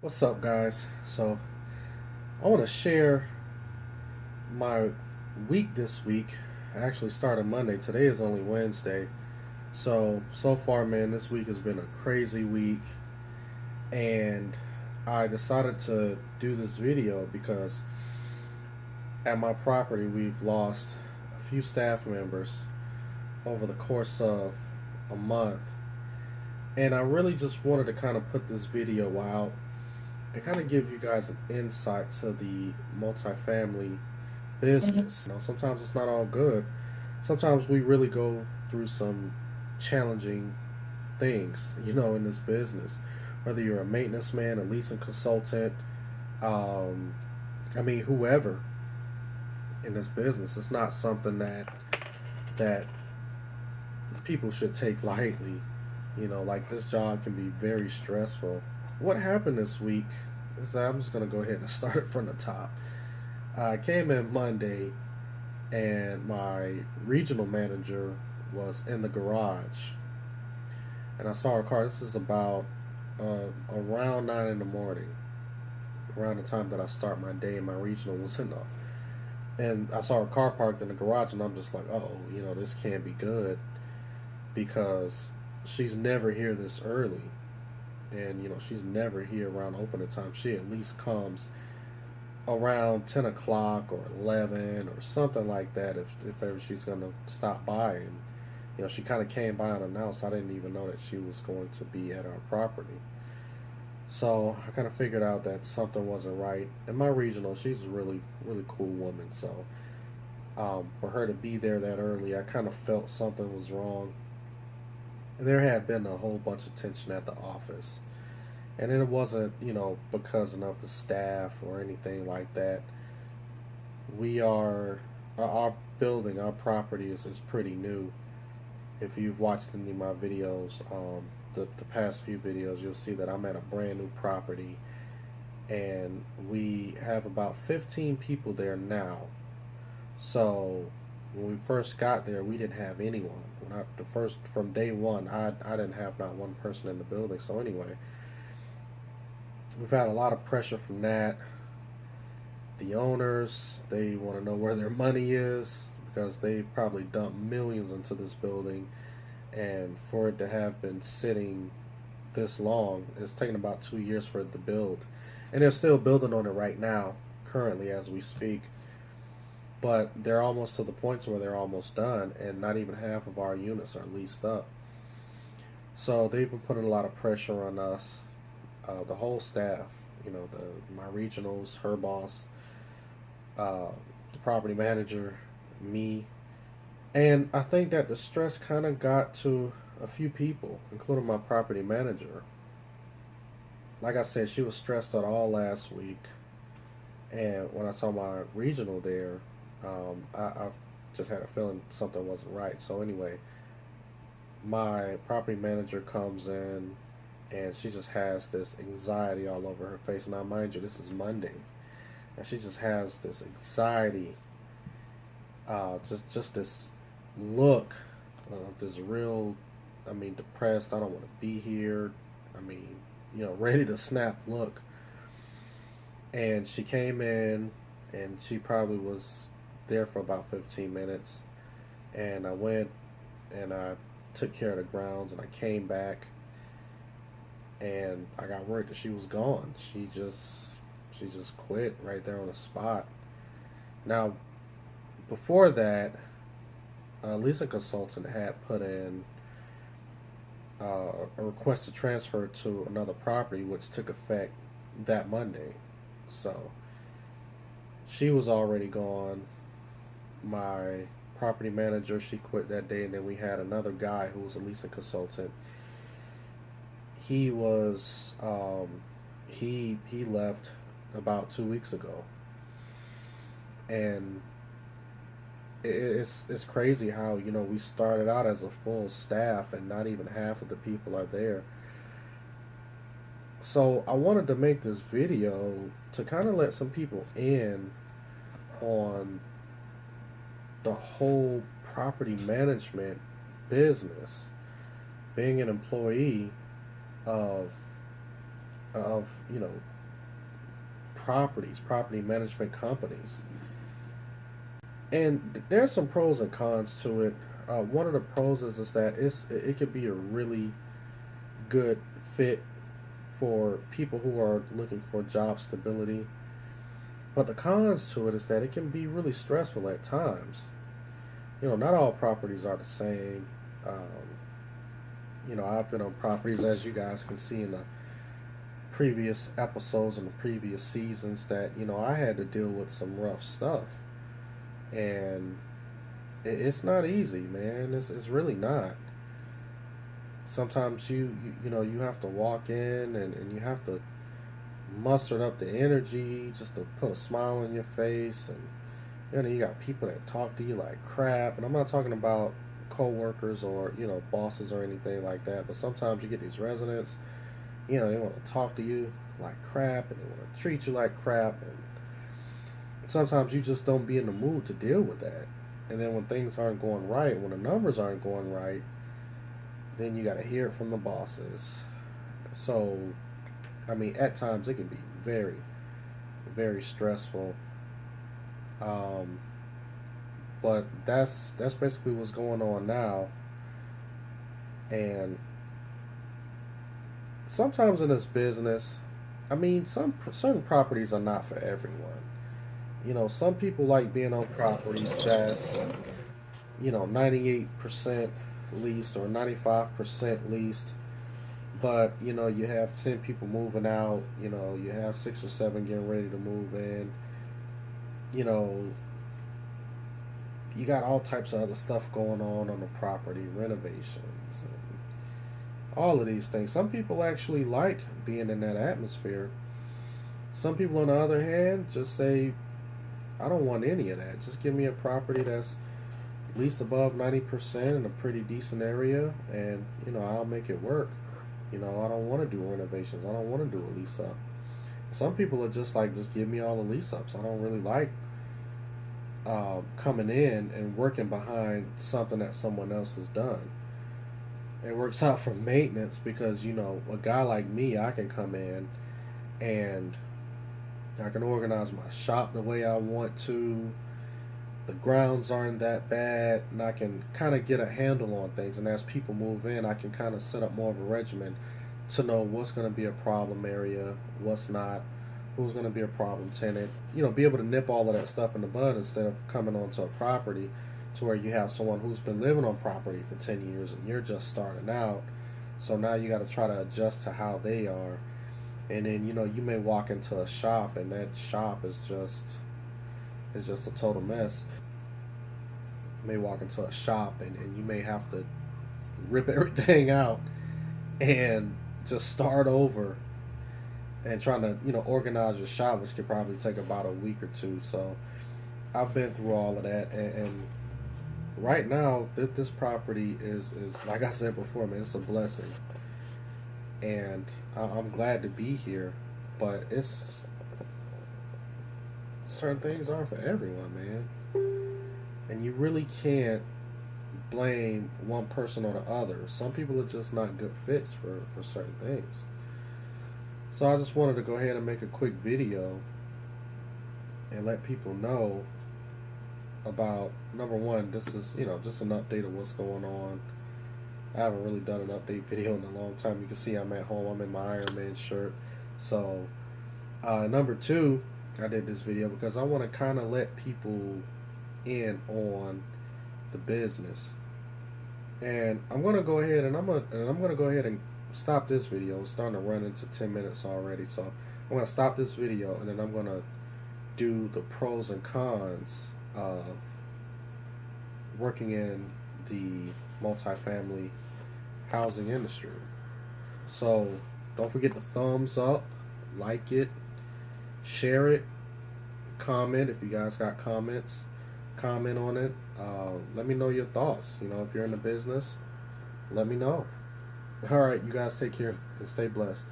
What's up, guys? So, I want to share my week this week. I actually started Monday. Today is only Wednesday. So far, man, this week has been a crazy week. And I decided to do this video because at my property, we've lost a few staff members over the course of a month. And I really just wanted to kind of put this video out and kind of give you guys an insight to the multifamily business. Sometimes it's not all good. Sometimes we really go through some challenging things, in this business. Whether you're a maintenance man, a leasing consultant, whoever in this business, it's not something that people should take lightly. Like this job can be very stressful. What happened this week is that I'm just going to go ahead and start it from the top. I came in Monday and my regional manager was in the garage. And I saw her car. This is about around 9 in the morning, around the time that I start my day, and my regional was in the. And I saw her car parked in the garage, and I'm just like, oh, this can't be good because she's never here this early. And, she's never here around opening time. She at least comes around 10 o'clock or 11 or something like that if ever she's going to stop by. And, she kind of came by unannounced. I didn't even know that she was going to be at our property. So I kind of figured out that something wasn't right. And my regional, she's a really, really cool woman. So for her to be there that early, I kind of felt something was wrong. And there had been a whole bunch of tension at the office. And it wasn't, because of the staff or anything like that. Our building, our property is pretty new. If you've watched any of my videos, the past few videos, you'll see that I'm at a brand new property. And we have about 15 people there now. So when we first got there, we didn't have anyone. From day one, I didn't have not one person in the building. So anyway, we've had a lot of pressure from that. The owners, they want to know where their money is because they've probably dumped millions into this building, and for it to have been sitting this long, it's taken about 2 years for it to build, and they're still building on it right now, currently as we speak. But they're almost to the point where they're almost done, and not even half of our units are leased up. So they've been putting a lot of pressure on us, the whole staff, my regionals, her boss, the property manager, me. And I think that the stress kind of got to a few people, including my property manager. Like I said, she was stressed out all last week. And when I saw my regional there, I just had a feeling something wasn't right. So anyway, my property manager comes in and she just has this anxiety all over her face. Now, mind you, this is Monday, and she just has this anxiety, just this look, this real, depressed. I don't want to be here. Ready to snap look. And she came in, and she probably was there for about 15 minutes. And I went and I took care of the grounds, and I came back, and I got word that she was gone. She just quit right there on the spot. Now, before that, a leasing consultant had put in a request to transfer to another property, which took effect that Monday. So she was already gone. My property manager, she quit that day, and then we had another guy who was a leasing consultant. He was he left about 2 weeks ago, and it's crazy how we started out as a full staff and not even half of the people are there. So I wanted to make this video to kind of let some people in on the whole property management business, being an employee of properties, property management companies. And there's some pros and cons to it. One of the pros is that it could be a really good fit for people who are looking for job stability. But the cons to it is that it can be really stressful at times. Not all properties are the same. I've been on properties, as you guys can see in the previous episodes and the previous seasons, that I had to deal with some rough stuff, and it's not easy, man. It's really not. Sometimes you have to walk in, and you have to muster up the energy just to put a smile on your face. And you got people that talk to you like crap, and I'm not talking about co-workers or bosses or anything like that, but sometimes you get these residents, they want to talk to you like crap, and they want to treat you like crap, and sometimes you just don't be in the mood to deal with that. And then when things aren't going right, when the numbers aren't going right, then you got to hear it from the bosses. So at times it can be very, very stressful. But that's basically what's going on now. And sometimes in this business, some certain properties are not for everyone. Some people like being on properties that's 98% leased or 95% leased. But you have 10 people moving out. You have 6 or 7 getting ready to move in. You got all types of other stuff going on the property, renovations, and all of these things. Some people actually like being in that atmosphere. Some people, on the other hand, just say, I don't want any of that. Just give me a property that's at least above 90% in a pretty decent area, and I'll make it work. I don't want to do renovations. I don't want to do a lease up. Some people are just like, just give me all the lease ups. I don't really like coming in and working behind something that someone else has done. It works out for maintenance because a guy like me, I can come in and I can organize my shop the way I want to. The grounds aren't that bad, and I can kind of get a handle on things. And as people move in, I can kind of set up more of a regimen to know what's going to be a problem area, what's not, who's going to be a problem tenant. Be able to nip all of that stuff in the bud instead of coming onto a property to where you have someone who's been living on property for 10 years and you're just starting out. So now you got to try to adjust to how they are. And then you may walk into a shop, and that shop is just a total mess. You may walk into a shop, and you may have to rip everything out and just start over and trying to organize your shop, which could probably take about a week or two. So I've been through all of that, and right now this property is like I said before, man, it's a blessing, and I'm glad to be here. But it's certain things aren't for everyone, man, and you really can't blame one person or the other. Some people are just not good fits for certain things. So I just wanted to go ahead and make a quick video and let people know about, number one, this is just an update of what's going on. I haven't really done an update video in a long time. You can see I'm at home. I'm in my Iron Man shirt. So number two, I did this video because I want to kind of let people in on the business. And I'm gonna go ahead and stop this video. It's starting to run into 10 minutes already, so I'm gonna stop this video, and then I'm gonna do the pros and cons of working in the multifamily housing industry. So don't forget to thumbs up, like it, share it, comment if you guys got comments. Comment on it. Let me know your thoughts. If you're in the business, let me know. All right, you guys take care and stay blessed.